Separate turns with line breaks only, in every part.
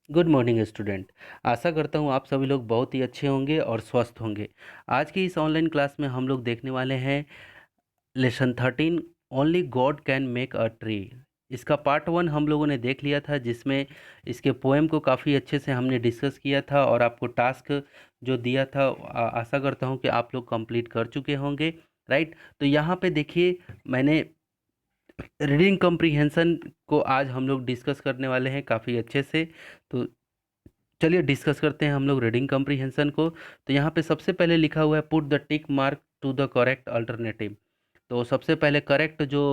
Good morning student. आशा करता हूँ आप सभी लोग बहुत ही अच्छे होंगे और स्वस्थ होंगे। आज की इस ऑनलाइन क्लास में हम लोग देखने वाले हैं lesson 13, only God can make a tree. इसका पार्ट 1 हम लोगों ने देख लिया था, जिसमें इसके पोएम को काफ़ी अच्छे से हमने डिस्कस किया था और आपको टास्क जो दिया था आशा करता हूँ कि आप लोग कंप्लीट कर चुके होंगे। राइट, तो यहाँ पे देखिए, मैंने रीडिंग कॉम्प्रिहेंशन को आज हम लोग डिस्कस करने वाले हैं काफ़ी अच्छे से। तो चलिए डिस्कस करते हैं हम लोग रीडिंग कॉम्प्रिहेंशन को। तो यहाँ पे सबसे पहले लिखा हुआ है put the tick mark to the correct alternative. तो सबसे पहले करेक्ट जो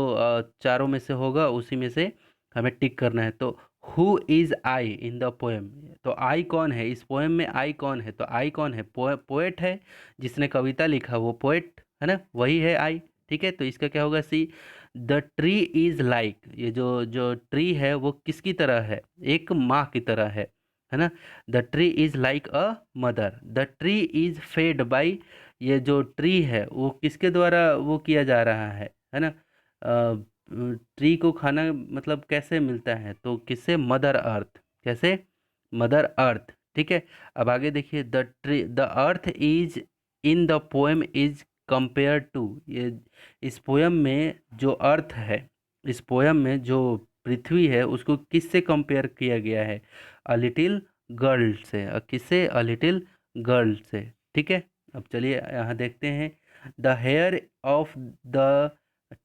चारों में से होगा उसी में से हमें टिक करना है। तो who is I in the poem. तो आई कौन है इस पोएम में, आई कौन है? तो आई कौन है? पोएट है, जिसने कविता लिखा वो पोएट है ना, वही है आई। ठीक है, तो इसका क्या होगा? See the tree is like, ये जो जो ट्री है वो किसकी तरह है? एक माँ की तरह है ना। The tree is like a mother, the tree is fade by, ये जो ट्री है वो किसके द्वारा वो किया जा रहा है ना। ट्री को खाना मतलब कैसे मिलता है? तो किससे? Mother earth. कैसे? Mother earth. ठीक है, अब आगे देखिए, the earth is in the poem is compare to, ये इस पोएम में जो अर्थ है, इस पोएम में जो पृथ्वी है उसको किससे कंपेयर किया गया है? अ लिटिल गर्ल से। किससे? अ लिटिल गर्ल से। ठीक है, अब चलिए यहाँ देखते हैं। The hair of the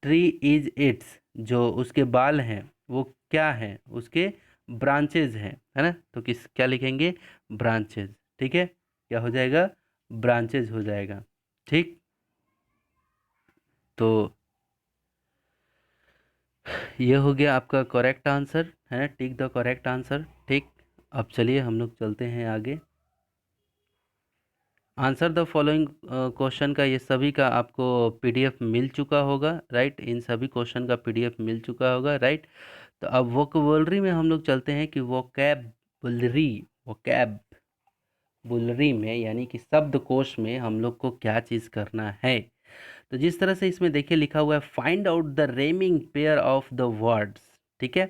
tree is its, जो उसके बाल हैं वो क्या हैं? उसके ब्रांचेज हैं, है ना। तो किस क्या लिखेंगे? ब्रांचेज। ठीक है, क्या हो जाएगा? ब्रांचेज हो जाएगा। ठीक, तो ये हो गया आपका करेक्ट आंसर, है ना। Tick the correct answer. ठीक, अब चलिए हम लोग चलते हैं आगे। आंसर द फॉलोइंग क्वेश्चन का ये सभी का आपको पीडीएफ मिल चुका होगा। राइट, इन सभी क्वेश्चन का पीडीएफ मिल चुका होगा। राइट, तो अब वोकैबुलरी में हम लोग चलते हैं कि वोकैबुलरी, वोकैबुलरी में यानी कि शब्दकोश में हम लोग को क्या चीज़ करना है। तो जिस तरह से इसमें देखिए लिखा हुआ है, find out the रेमिंग pair of the words. ठीक है,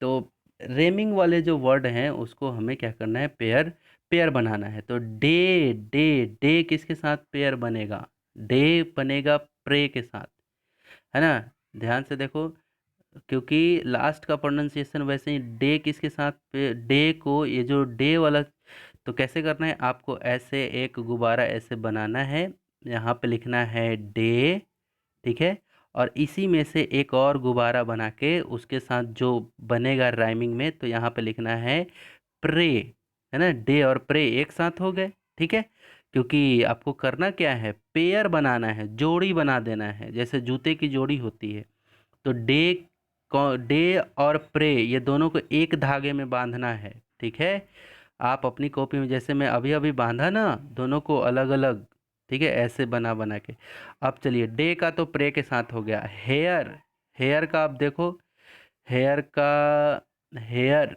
तो रेमिंग वाले जो वर्ड हैं उसको हमें क्या करना है? पेयर, पेयर बनाना है। तो डे, डे डे किसके साथ पेयर बनेगा? डे बनेगा प्रे के साथ, है ना। ध्यान से देखो, क्योंकि लास्ट का प्रोनाउंसिएशन वैसे ही डे किसके साथ? डे को, ये जो डे वाला, तो कैसे करना है आपको? ऐसे एक गुब्बारा ऐसे बनाना है, यहाँ पे लिखना है डे। ठीक है, और इसी में से एक और गुब्बारा बना के उसके साथ जो बनेगा राइमिंग में, तो यहाँ पे लिखना है प्रे, है ना। डे और प्रे एक साथ हो गए। ठीक है, क्योंकि आपको करना क्या है? पेयर बनाना है, जोड़ी बना देना है, जैसे जूते की जोड़ी होती है। तो डे और प्रे ये दोनों को एक धागे में बांधना है। ठीक है, आप अपनी कॉपी में जैसे मैं अभी अभी बांधा ना, दोनों को अलग अलग। ठीक है, ऐसे बना बना के। अब चलिए, डे का तो प्रे के साथ हो गया। हेयर, हेयर का आप देखो, हेयर का, हेयर,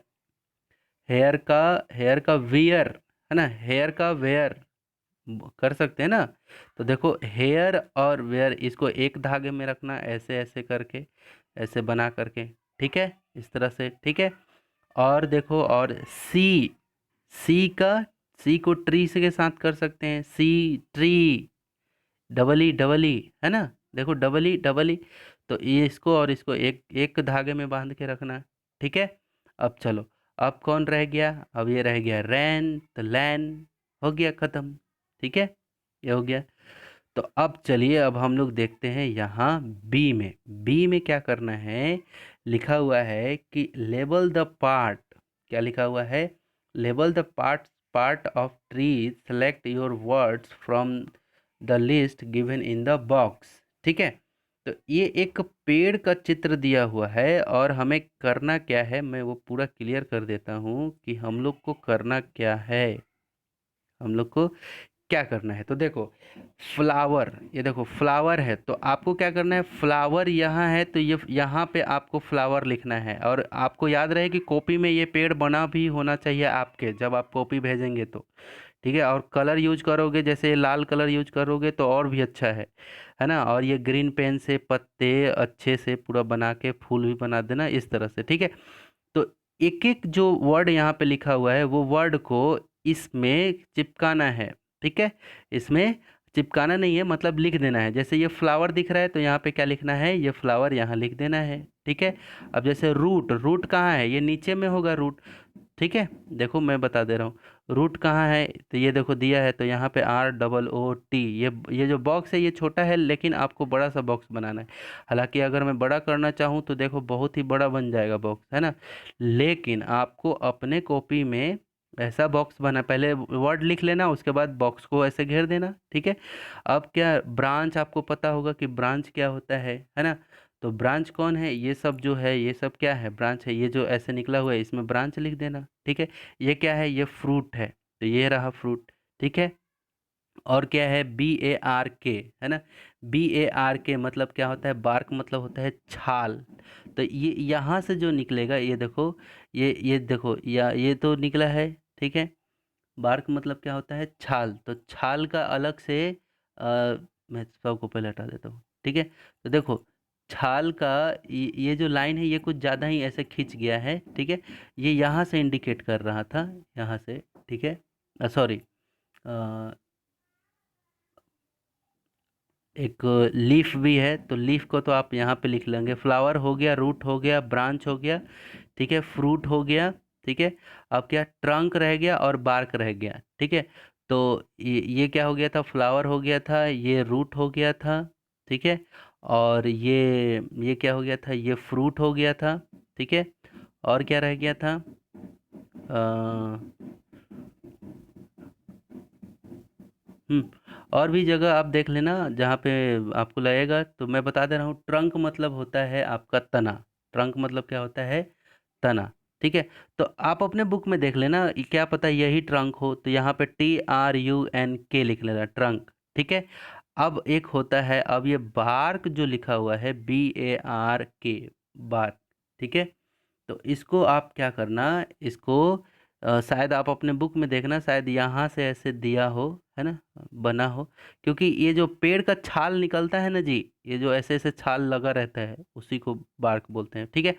हेयर का, हेयर का वियर, है ना। हेयर का वेयर कर सकते हैं ना। तो देखो, हेयर और वेयर इसको एक धागे में रखना, ऐसे ऐसे करके, ऐसे बना करके। ठीक है, इस तरह से। ठीक है, और देखो, और सी, सी का, सी को ट्री से के साथ कर सकते हैं। सी ट्री, डबल ई, है ना। देखो, डबल ई, तो ये इसको और इसको एक एक धागे में बांध के रखना। ठीक है, अब चलो, अब कौन रह गया? अब ये रह गया रैन, तो लैन हो गया ख़त्म। ठीक है, ये हो गया। तो अब चलिए, अब हम लोग देखते हैं यहाँ बी में। बी में क्या करना है? लिखा हुआ है कि लेबल द पार्ट। क्या लिखा हुआ है? Label the part, part of tree, select your words from the list given in the box. ठीक है, तो ये एक पेड़ का चित्र दिया हुआ है और हमें करना क्या है, मैं वो पूरा क्लियर कर देता हूँ कि हम लोग को करना क्या है। हम लोग को क्या करना है? तो देखो, फ्लावर, ये देखो फ्लावर है, तो आपको क्या करना है? फ्लावर यहाँ है तो ये यहाँ पे आपको फ्लावर लिखना है। और आपको याद रहे कि कॉपी में ये पेड़ बना भी होना चाहिए आपके, जब आप कॉपी भेजेंगे तो। ठीक है, और कलर यूज करोगे, जैसे लाल कलर यूज करोगे तो और भी अच्छा है ना। और ये ग्रीन पेन से पत्ते अच्छे से पूरा बना के फूल भी बना देना इस तरह से। ठीक है, तो एक एक जो वर्ड यहाँ पे लिखा हुआ है वो वर्ड को इसमें चिपकाना है। ठीक है, इसमें चिपकाना नहीं है, मतलब लिख देना है। जैसे ये फ्लावर दिख रहा है तो यहाँ पे क्या लिखना है, ये फ्लावर यहाँ लिख देना है। ठीक है, अब जैसे रूट, रूट कहाँ है, ये नीचे में होगा रूट। ठीक है, देखो मैं बता दे रहा हूँ, रूट कहाँ है, तो ये देखो दिया है, तो यहाँ पे ROOT। ये जो बॉक्स है ये छोटा है, लेकिन आपको बड़ा सा बॉक्स बनाना है। हालांकि अगर मैं बड़ा करना चाहूँ तो देखो बहुत ही बड़ा बन जाएगा बॉक्स, है ना। लेकिन आपको अपने कॉपी में ऐसा बॉक्स बना, पहले वर्ड लिख लेना, उसके बाद बॉक्स को ऐसे घेर देना। ठीक है, अब क्या, ब्रांच आपको पता होगा कि ब्रांच क्या होता है ना। तो ब्रांच कौन है, ये सब जो है ये सब क्या है, ब्रांच है। ये जो ऐसे निकला हुआ है इसमें ब्रांच लिख देना। ठीक है, ये क्या है, ये फ्रूट है, तो ये रहा फ्रूट। ठीक है, और क्या है, BARK, है ना। BARK मतलब क्या होता है, बार्क मतलब होता है छाल। तो ये यहाँ से जो निकलेगा, ये देखो, ये देखो, ये तो निकला है। ठीक है, बार्क मतलब क्या होता है, छाल। तो छाल का अलग से मैं सबको पहले हटा देता हूँ। ठीक है, तो देखो छाल का ये जो लाइन है ये कुछ ज़्यादा ही ऐसे खिंच गया है। ठीक है, ये यहाँ से इंडिकेट कर रहा था, यहाँ से। ठीक है, सॉरी, एक लीफ भी है, तो लीफ को तो आप यहाँ पे लिख लेंगे। फ्लावर हो गया, रूट हो गया, ब्रांच हो गया, ठीक है, फ्रूट हो गया। ठीक है, अब क्या, ट्रंक रह गया और बार्क रह गया। ठीक है, तो ये क्या हो गया था, फ्लावर हो गया था, ये रूट हो गया था। ठीक है, और ये क्या हो गया था, ये फ्रूट हो गया था। ठीक है, और क्या रह गया था, हुँ। और भी जगह आप देख लेना जहाँ पे आपको लगेगा, तो मैं बता दे रहा हूँ। ट्रंक मतलब होता है आपका तना। ट्रंक मतलब क्या होता है, तना। ठीक है, तो आप अपने बुक में देख लेना, क्या पता यही ट्रंक हो, तो यहाँ पे TRUNK लिख लेना, ट्रंक। ठीक है, अब एक होता है, अब ये बार्क जो लिखा हुआ है, BARK, बार्क। ठीक है, तो इसको आप क्या करना, इसको शायद आप अपने बुक में देखना, शायद यहाँ से ऐसे दिया हो, है ना, बना हो। क्योंकि ये जो पेड़ का छाल निकलता है ना जी, ये जो ऐसे ऐसे छाल लगा रहता है उसी को बार्क बोलते हैं। ठीक है,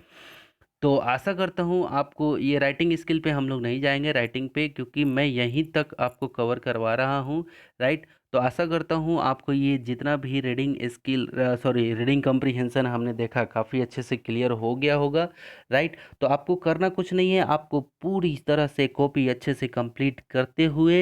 तो आशा करता हूँ आपको ये राइटिंग स्किल पे हम लोग नहीं जाएंगे राइटिंग पे, क्योंकि मैं यहीं तक आपको कवर करवा रहा हूँ। राइट, तो आशा करता हूँ आपको ये जितना भी reading skill, sorry, reading comprehension हमने देखा काफ़ी अच्छे से क्लियर हो गया होगा। राइट, तो आपको करना कुछ नहीं है, आपको पूरी तरह से कॉपी अच्छे से कंप्लीट करते हुए,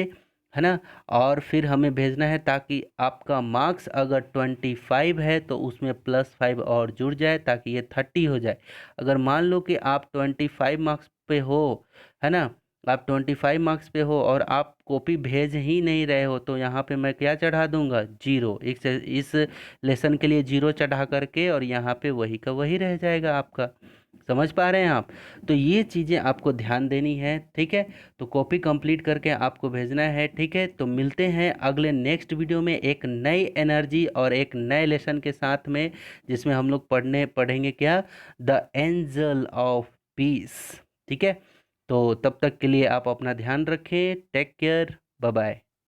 है ना, और फिर हमें भेजना है, ताकि आपका मार्क्स अगर 25 है तो उसमें +5 और जुड़ जाए, ताकि ये 30 हो जाए। अगर मान लो कि आप 25 मार्क्स पे हो, है ना, आप 25 मार्क्स पे हो और आप कॉपी भेज ही नहीं रहे हो, तो यहाँ पे मैं क्या चढ़ा दूंगा, जीरो। इस लेसन के लिए जीरो चढ़ा करके, और यहाँ पे वही का वही रह जाएगा आपका। समझ पा रहे हैं आप। तो ये चीज़ें आपको ध्यान देनी है। ठीक है, तो कॉपी कंप्लीट करके आपको भेजना है। ठीक है, तो मिलते हैं अगले नेक्स्ट वीडियो में एक नई एनर्जी और एक नए लेसन के साथ में, जिसमें हम लोग पढ़ेंगे क्या, द एंजल ऑफ पीस। ठीक है, तो तब तक के लिए आप अपना ध्यान रखें। Take care, bye bye.